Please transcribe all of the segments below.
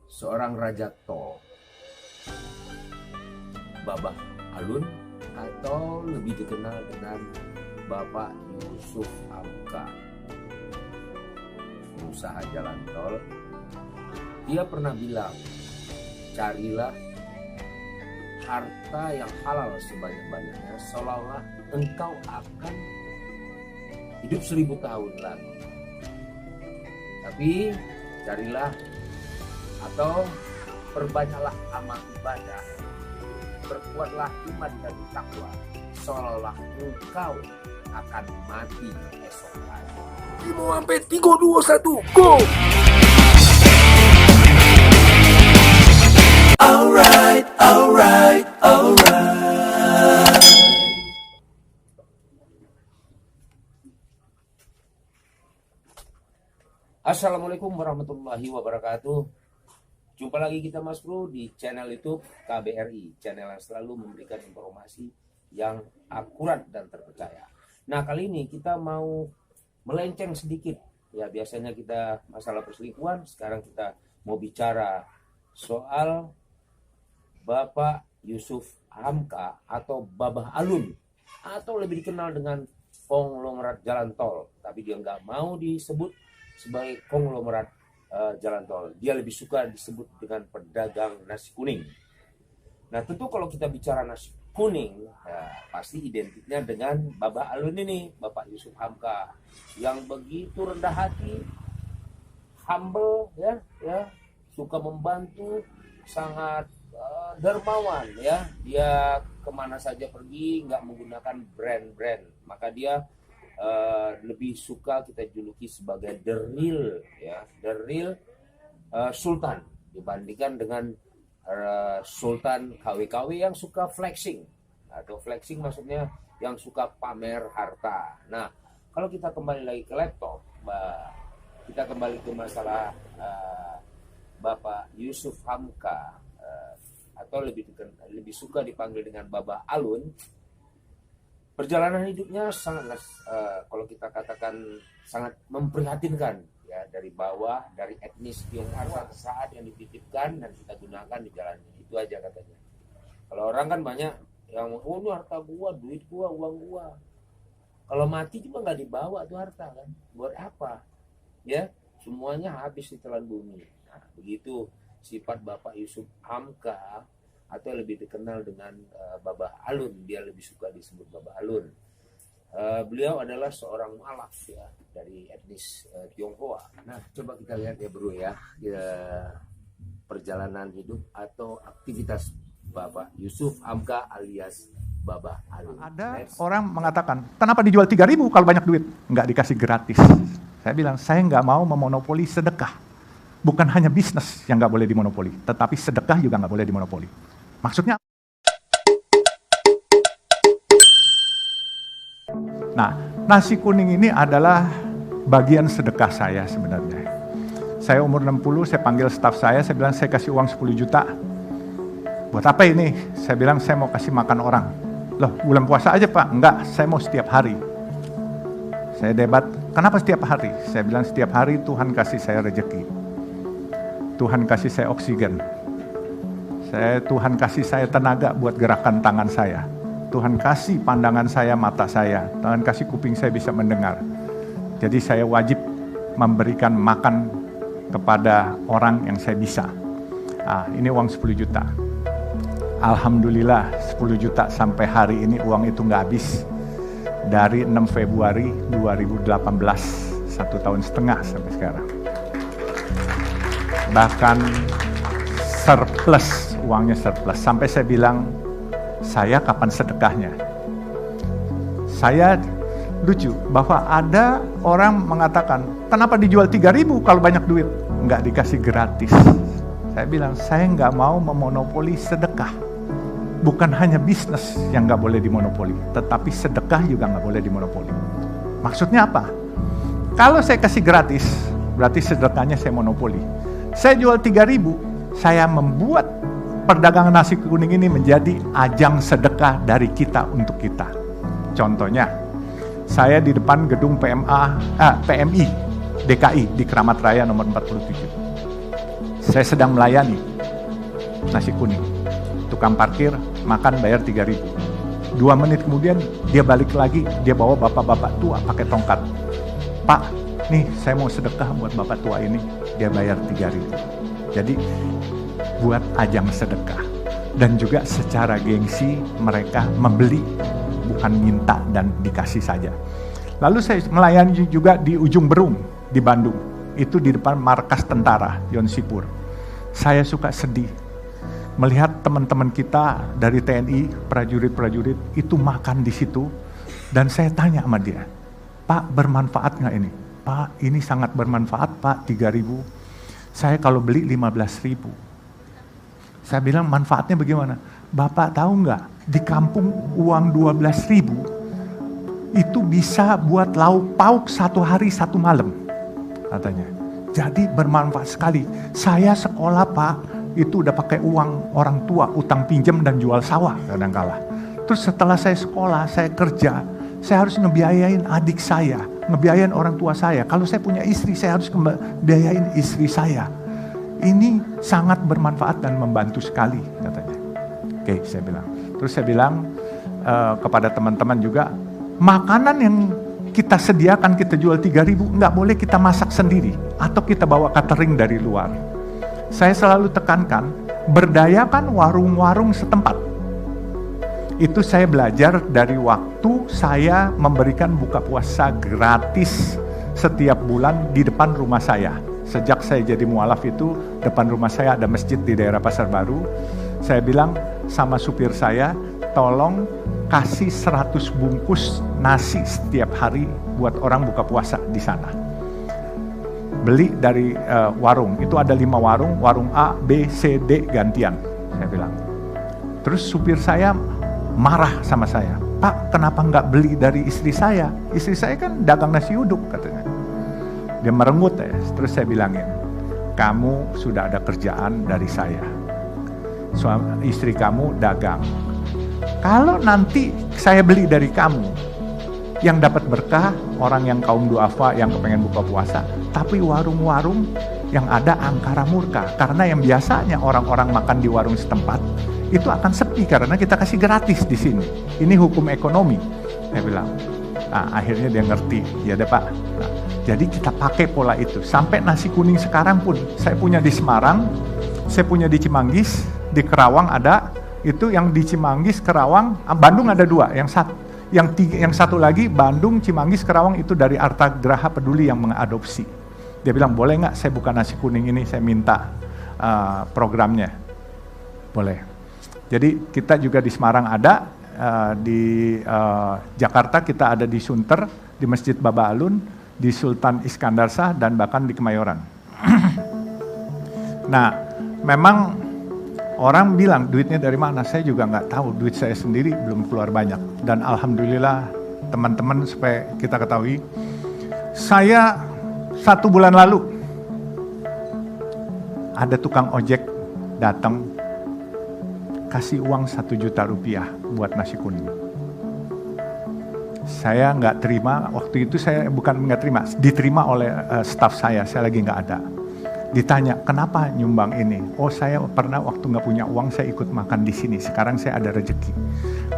seorang raja tol, Babah Alun, atau lebih dikenal dengan Bapak Yusuf Hamka, pengusaha jalan tol. Dia pernah bilang, carilah harta yang halal sebanyak-banyaknya, seolah-olah engkau akan hidup 1000 tahun lagi. Tapi carilah atau perbanyaklah amal ibadah, berkuatlah iman dan takwa, seolah-olah engkau akan mati esok hari. 5, 4, 3, 2, 1, go! Alright. Assalamualaikum warahmatullahi wabarakatuh. Jumpa lagi kita Mas Bro di channel YouTube KBRI, channel yang selalu memberikan informasi yang akurat dan terpercaya. Nah, kali ini kita mau melenceng sedikit. Ya, biasanya kita masalah perselingkuhan, sekarang kita mau bicara soal Bapak Yusuf Hamka atau Babah Alun, atau lebih dikenal dengan konglomerat jalan tol. Tapi dia nggak mau disebut sebagai konglomerat jalan tol. Dia lebih suka disebut dengan pedagang nasi kuning. Nah, tentu kalau kita bicara nasi kuning, ya, pasti identiknya dengan Babah Alun ini, Bapak Yusuf Hamka, yang begitu rendah hati, humble, ya, suka membantu, sangat dermawan, ya. Dia kemana saja pergi nggak menggunakan brand, maka dia lebih suka kita juluki sebagai the real sultan, dibandingkan dengan sultan KW yang suka flexing, atau flexing maksudnya yang suka pamer harta. Nah, kalau kita kembali lagi ke laptop, kita kembali ke masalah Bapak Yusuf Hamka, atau lebih suka dipanggil dengan Babah Alun. Perjalanan hidupnya sangat, kalau kita katakan, sangat memprihatinkan, ya, dari bawah, dari etnis Tionghoa saat yang dititipkan dan kita gunakan di jalan itu aja katanya. Kalau orang kan banyak yang, oh ini harta gua, duit gua, uang gua. Kalau mati juga nggak dibawa tuh harta kan, buat apa? Ya, semuanya habis di telan bumi. Nah, begitu sifat Bapak Yusuf Hamka, atau lebih dikenal dengan Babah Alun. Dia lebih suka disebut Babah Alun. Beliau adalah seorang mualaf, ya, dari etnis Tionghoa. Nah, coba kita lihat ya bro, ya, perjalanan hidup atau aktivitas Bapak Yusuf Hamka alias Babah Alun. Ada orang mengatakan, kenapa dijual 3.000 kalau banyak duit? Nggak dikasih gratis. Saya bilang, saya nggak mau memonopoli sedekah. Bukan hanya bisnis yang nggak boleh dimonopoli, tetapi sedekah juga nggak boleh dimonopoli. Maksudnya, nah, nasi kuning ini adalah bagian sedekah saya sebenarnya. Saya umur 60, saya panggil staf saya bilang, saya kasih uang 10 juta. Buat apa ini? Saya bilang, saya mau kasih makan orang. Loh, bulan puasa aja Pak? Enggak, saya mau setiap hari. Saya debat, kenapa setiap hari? Saya bilang, setiap hari Tuhan kasih saya rezeki. Tuhan kasih saya oksigen. Tuhan kasih saya tenaga buat gerakan tangan saya. Tuhan kasih pandangan saya, mata saya. Tuhan kasih kuping saya bisa mendengar. Jadi saya wajib memberikan makan kepada orang yang saya bisa. Ini uang 10 juta. Alhamdulillah 10 juta sampai hari ini uang itu nggak habis. Dari 6 Februari 2018, 1,5 tahun sampai sekarang. Bahkan surplus, uangnya surplus. Sampai saya bilang, saya kapan sedekahnya? Saya lucu bahwa ada orang mengatakan, kenapa dijual 3.000 kalau banyak duit? Nggak dikasih gratis. Saya bilang, saya nggak mau memonopoli sedekah. Bukan hanya bisnis yang nggak boleh dimonopoli, tetapi sedekah juga nggak boleh dimonopoli. Maksudnya apa? Kalau saya kasih gratis, berarti sedekahnya saya monopoli. Saya jual 3.000, saya membuat perdagangan nasi kuning ini menjadi ajang sedekah dari kita untuk kita. Contohnya, saya di depan gedung PMI DKI di Keramat Raya nomor 47. Saya sedang melayani nasi kuning. Tukang parkir, makan bayar 3.000. 2 menit kemudian dia balik lagi, dia bawa bapak-bapak tua pakai tongkat. Pak, nih saya mau sedekah buat bapak tua ini, dia bayar 3.000. Jadi buat ajang sedekah. Dan juga secara gengsi mereka membeli, bukan minta dan dikasih saja. Lalu saya melayani juga di Ujung Berung di Bandung. Itu di depan markas tentara Yon Sipur. Saya suka sedih melihat teman-teman kita dari TNI, prajurit-prajurit itu makan di situ. Dan saya tanya sama dia, Pak, bermanfaat nggak ini? Pak, ini sangat bermanfaat Pak, 3.000. Saya kalau beli 15.000. Saya bilang manfaatnya bagaimana? Bapak tahu nggak, di kampung uang 12.000 itu bisa buat lauk pauk 1 hari 1 malam, katanya. Jadi bermanfaat sekali. Saya sekolah Pak, itu udah pakai uang orang tua, utang pinjam dan jual sawah kadangkala. Terus setelah saya sekolah, saya kerja, saya harus ngebiayain adik saya, ngebiayain orang tua saya. Kalau saya punya istri, saya harus ngebiayain istri saya. Ini sangat bermanfaat dan membantu sekali, katanya. Oke, saya bilang. Terus saya bilang kepada teman-teman juga, makanan yang kita sediakan, kita jual 3.000, nggak boleh kita masak sendiri, atau kita bawa catering dari luar. Saya selalu tekankan, berdayakan warung-warung setempat. Itu saya belajar dari waktu saya memberikan buka puasa gratis setiap bulan di depan rumah saya. Sejak saya jadi mualaf itu, depan rumah saya ada masjid di daerah Pasar Baru. Saya bilang sama supir saya, tolong kasih 100 bungkus nasi setiap hari buat orang buka puasa di sana. Beli dari warung, itu ada 5 warung, warung A, B, C, D gantian, saya bilang. Terus supir saya marah sama saya, Pak, kenapa nggak beli dari istri saya? Istri saya kan dagang nasi uduk, katanya. Dia merengut ya, terus saya bilangin, kamu sudah ada kerjaan dari saya. Istri kamu dagang. Kalau nanti saya beli dari kamu, yang dapat berkah orang yang kaum duafa yang kepengen buka puasa, tapi warung-warung yang ada angkara murka, karena yang biasanya orang-orang makan di warung setempat itu akan sepi karena kita kasih gratis di sini. Ini hukum ekonomi, saya bilang. Nah, akhirnya dia ngerti, ya deh Pak. Nah, jadi kita pakai pola itu. Sampai nasi kuning sekarang pun saya punya di Semarang, saya punya di Cimanggis, di Kerawang ada. Itu yang di Cimanggis, Kerawang, Bandung ada 2, yang satu lagi Bandung, Cimanggis, Kerawang itu dari Arta Graha Peduli yang mengadopsi. Dia bilang, boleh nggak saya buka nasi kuning ini, saya minta programnya. Boleh. Jadi kita juga di Semarang ada, di Jakarta kita ada di Sunter, di Masjid Baba Alun, di Sultan Iskandar Shah, dan bahkan di Kemayoran. Nah, memang orang bilang duitnya dari mana, saya juga nggak tahu, duit saya sendiri belum keluar banyak. Dan alhamdulillah teman-teman, supaya kita ketahui, saya 1 bulan lalu ada tukang ojek datang kasih uang 1 juta rupiah buat nasi kuning. Saya nggak terima, waktu itu saya bukan nggak terima, diterima oleh staf saya lagi nggak ada. Ditanya, kenapa nyumbang ini? Oh, saya pernah waktu nggak punya uang, saya ikut makan di sini. Sekarang saya ada rezeki.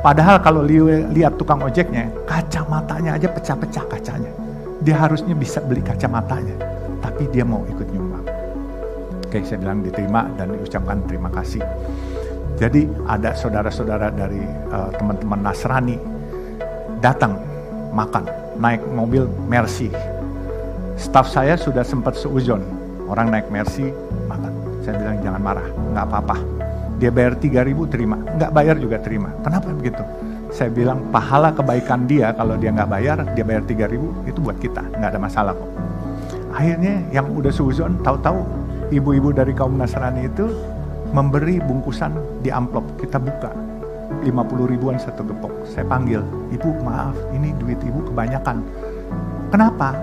Padahal kalau lihat tukang ojeknya, kacamatanya aja pecah-pecah kacanya. Dia harusnya bisa beli kacamatanya, tapi dia mau ikut nyumbang. Oke, saya bilang diterima dan diucapkan terima kasih. Jadi ada saudara-saudara dari teman-teman Nasrani datang makan, naik mobil Mercy. Staf saya sudah sempat seuzon. Orang naik Mercy, makan. Saya bilang jangan marah, nggak apa-apa. Dia bayar 3.000 terima, nggak bayar juga terima. Kenapa begitu? Saya bilang pahala kebaikan dia, kalau dia nggak bayar, dia bayar 3.000, itu buat kita, nggak ada masalah kok. Akhirnya yang udah seuzon, tahu-tahu ibu-ibu dari kaum Nasrani itu memberi bungkusan di amplop, kita buka. 50 ribuan 1 gepok. Saya panggil, ibu maaf, ini duit ibu kebanyakan. Kenapa?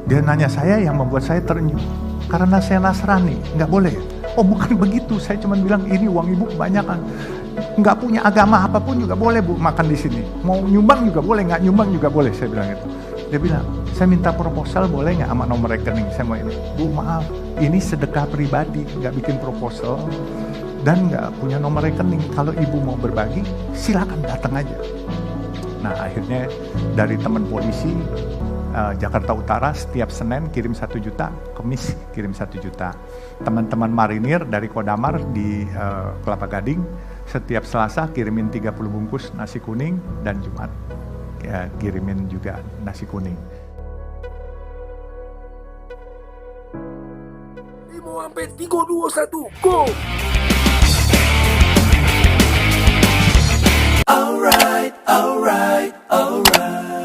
Dia nanya saya, yang membuat saya terenyuh. Karena saya Nasrani, nggak boleh. Oh bukan begitu, saya cuma bilang ini uang ibu kebanyakan. Nggak punya agama apapun juga boleh bu makan di sini. Mau nyumbang juga boleh, nggak nyumbang juga boleh, saya bilang itu. Dia bilang, saya minta proposal boleh nggak sama nomor rekening, saya mau ini. Bu maaf, ini sedekah pribadi, nggak bikin proposal dan nggak punya nomor rekening. Kalau ibu mau berbagi, silakan datang aja. Nah akhirnya dari teman polisi Jakarta Utara setiap Senin kirim 1 juta, Kamis kirim 1 juta. Teman-teman marinir dari Kodamar di Kelapa Gading setiap Selasa kirimin 30 bungkus nasi kuning dan Jumat ya, kirimin juga nasi kuning. 5, 4, 3, 2, 1, go! Alright, alright, alright.